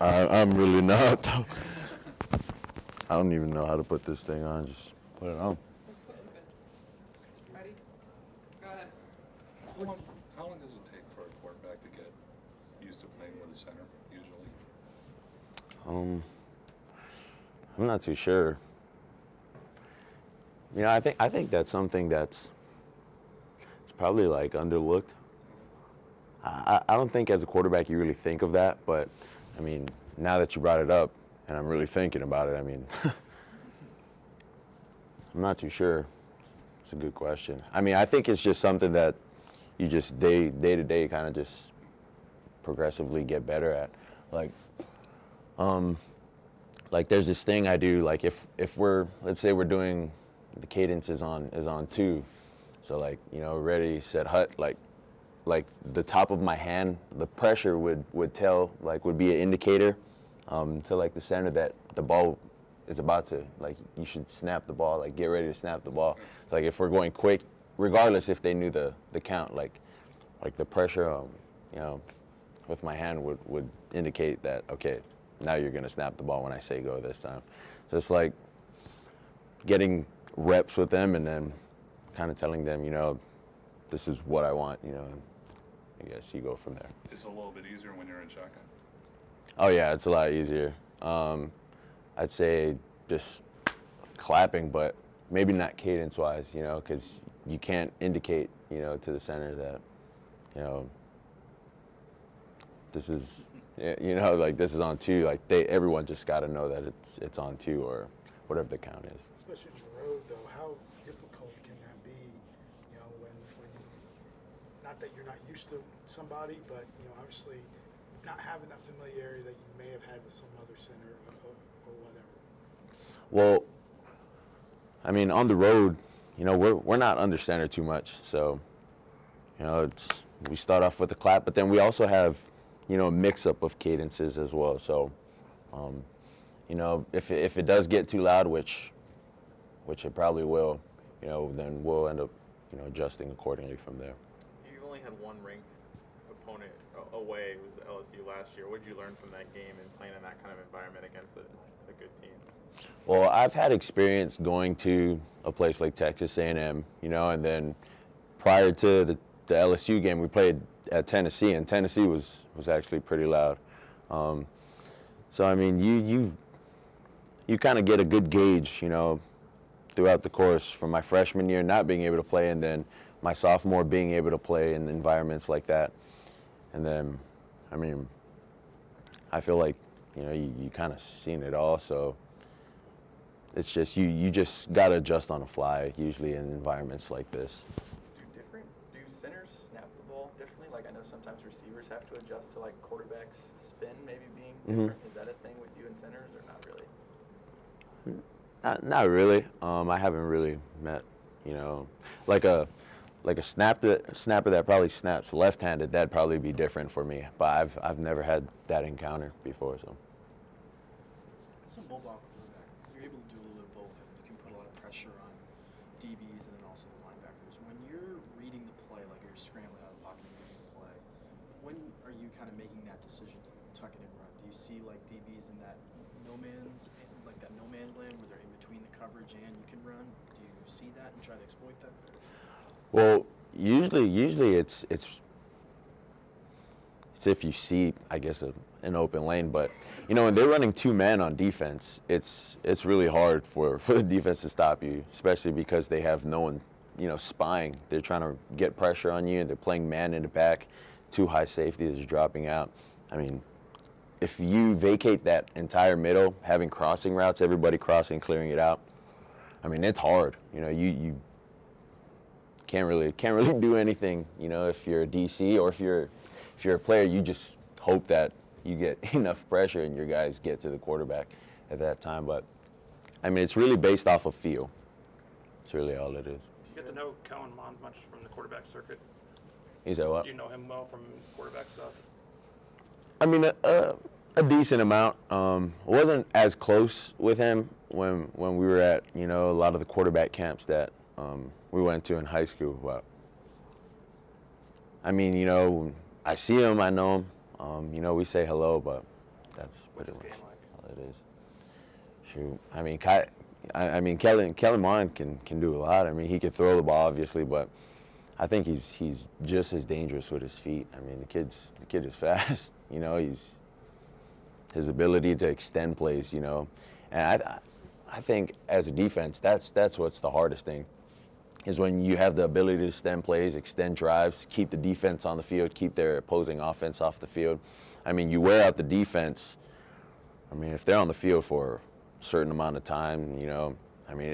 I'm really not. I don't even know how to put this thing on. Just put it on. That's good. Ready? Go ahead. How long does it take for a quarterback to get used to playing with a center, usually? I'm not too sure. I think that's something that's it's probably like underlooked. I don't think as a quarterback you really think of that, but I mean, now that you brought it up, and I'm really thinking about it, I mean, I'm not too sure. It's a good question. I mean, I think it's just something that you just day to day kind of just progressively get better at. Like there's this thing I do. Like if we're, let's say we're doing the cadence is on two, so like ready set hut, like the top of my hand, the pressure would tell, like would be an indicator to like the center that the ball is about to, like you should snap the ball, like get ready to snap the ball. Like if we're going quick, regardless if they knew the count, like the pressure with my hand would indicate that, okay, now you're gonna snap the ball when I say go this time. So it's like getting reps with them and then kind of telling them, this is what I want, I guess you go from there. It's a little bit easier when you're in shotgun. Oh yeah, it's a lot easier. I'd say just clapping, but maybe not cadence-wise, because you can't indicate, to the center that, this is, like this is on two. Like everyone just got to know that it's on two or whatever the count is. Especially on the road, though, how difficult can that be? When not that you're not used to somebody, but obviously not having that familiarity that you may have had with some other center or whatever. Well, I mean, on the road, we're not under center too much, so we start off with the clap, but then we also have a mix-up of cadences as well. So, if it does get too loud, which it probably will, then we'll end up adjusting accordingly from there. You've only had one ranked opponent away. It was LSU last year. What did you learn from that game and playing in that kind of environment against a good team? Well, I've had experience going to a place like Texas A&M, and then prior to the LSU game, we played at Tennessee, and Tennessee was actually pretty loud. So I mean, you kind of get a good gauge, throughout the course from my freshman year not being able to play, and then my sophomore being able to play in environments like that. And then, I mean, I feel like, you kind of seen it all, so it's just, you just got to adjust on the fly, usually in environments like this. Do centers snap the ball differently? Like I know sometimes receivers have to adjust to like quarterback's spin maybe being different. Is that a thing with you and centers or not really? Not really. I haven't really met, like a snapper that probably snaps left-handed. That'd probably be different for me. But I've never had that encounter before. So. As a mobile quarterback, you're able to do a little bit of both, and you can put a lot of pressure on DBs and then also the linebackers. When you're reading the play, like you're scrambling out of the pocket and reading the play, when are you kind of making that decision to tuck it and run? Do you see like DBs in that no man's land where they're in between the coverage and you can run? Do you see that and try to exploit that? Well, usually it's if you see, I guess, an open lane. But when they're running two men on defense, it's really hard for the defense to stop you, especially because they have no one, spying. They're trying to get pressure on you, and they're playing man in the back. Two high safeties are dropping out. I mean, if you vacate that entire middle, having crossing routes, everybody crossing, clearing it out, I mean, it's hard. You can't really do anything. If you're a DC or if you're a player, you just hope that you get enough pressure and your guys get to the quarterback at that time. But I mean, it's really based off of feel. It's really all it is. Do you get to know Kellen Mond much from the quarterback circuit? He said what? Do you know him well from quarterback stuff? I mean, a decent amount. Wasn't as close with him when we were at a lot of the quarterback camps that we went to in high school. But I mean, I see him, I know him. We say hello, but That's What's pretty his much game like? all it is. Shoot, I mean, Kellen Mond can do a lot. I mean, he can throw the ball, obviously, but I think he's just as dangerous with his feet. I mean, the kid is fast. You know, his ability to extend plays. You know, and I think as a defense, that's what's the hardest thing, is when you have the ability to extend plays, extend drives, keep the defense on the field, keep their opposing offense off the field. I mean, you wear out the defense. I mean, if they're on the field for a certain amount of time, you know, I mean,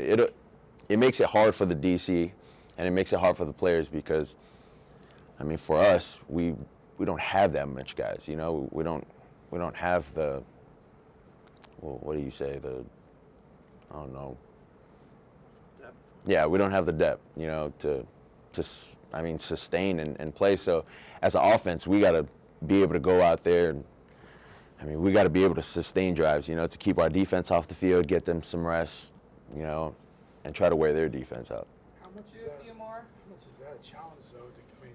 it makes it hard for the DC, and it makes it hard for the players because, I mean, for us, we don't have that much guys. You know, we don't have the, well, what do you say, I don't know. Depth. Yeah, we don't have the depth, you know, to I mean, sustain and play. So as an offense, we got to be able to go out there and, I mean, we got to be able to sustain drives, you know, to keep our defense off the field, get them some rest, you know, and try to wear their defense out. How much is that? How much is that a challenge, though? I mean,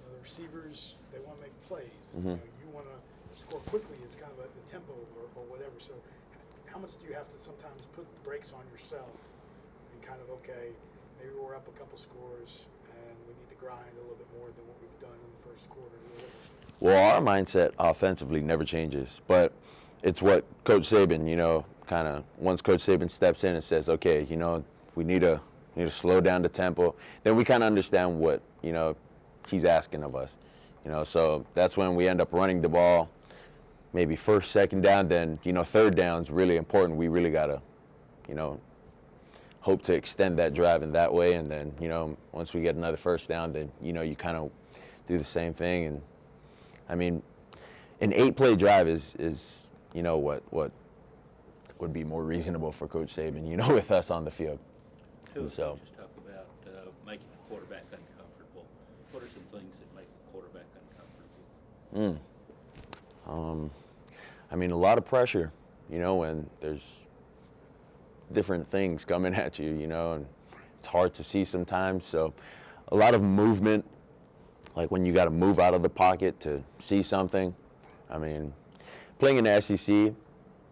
the receivers, they want to make plays. Mhm. You know, you want to score quickly. It's kind of the tempo or whatever. So, how much do you have to sometimes put the brakes on yourself and kind of, okay, maybe we're up a couple scores and we need to grind a little bit more than what we've done in the first quarter? Well, our mindset offensively never changes, but it's what Coach Saban, you know, kind of once Coach Saban steps in and says, okay, you know, we need to slow down the tempo, then we kind of understand what, you know, he's asking of us, you know. So that's when we end up running the ball, maybe first, second down, then, you know, third down's really important. We really got to, you know, hope to extend that drive in that way, and then, you know, once we get another first down, then, you know, you kind of do the same thing. And I mean, an 8-play drive is you know, what would be more reasonable for Coach Saban, you know, with us on the field. Two So, coaches talk about making the quarterback uncomfortable. What are some things that make the quarterback uncomfortable? I mean, a lot of pressure, you know, when there's different things coming at you, you know, and it's hard to see sometimes. So a lot of movement, like when you got to move out of the pocket to see something. I mean, playing in the SEC, you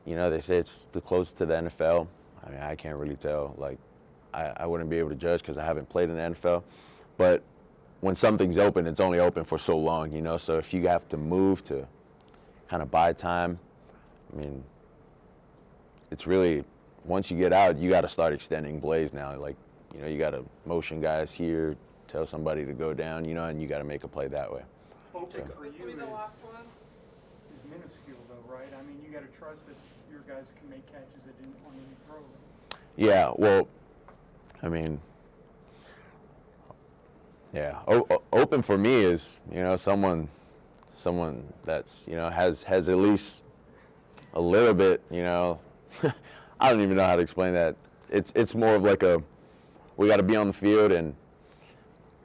know, they say it's the closest to the NFL. I mean, I can't really tell. Like, I wouldn't be able to judge because I haven't played in the NFL. But when something's open, it's only open for so long, you know. So if you have to move to kind of buy time, I mean, it's really, once you get out, you got to start extending plays now. Like, you know, you got to motion guys here, tell somebody to go down, you know, and you got to make a play that way. Open So. for this will be the last one. Is minuscule though, right? I mean, you got to trust that your guys can make catches that didn't want to throw them. Yeah, well, I mean, yeah, open for me is, you know, someone that's, you know, has at least a little bit, you know, I don't even know how to explain that. It's more of like we got to be on the field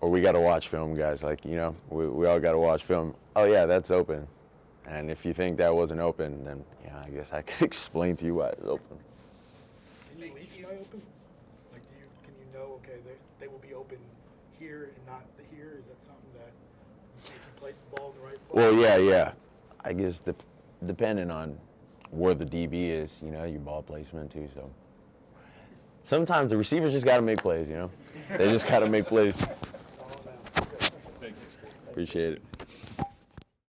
or we got to watch film, guys. Like, you know, we all got to watch film. Oh yeah, that's open. And if you think that wasn't open, then, you know, I guess I could explain to you why it's open. Can you leave somebody open? Like, can you know, okay, they will be open here and not here? Is that something that if you place the ball in the right spot? Well, yeah. I guess depending on where the DB is, you know, your ball placement too. So sometimes the receivers just got to make plays, you know. They just got to make plays. All down. Okay. Appreciate it.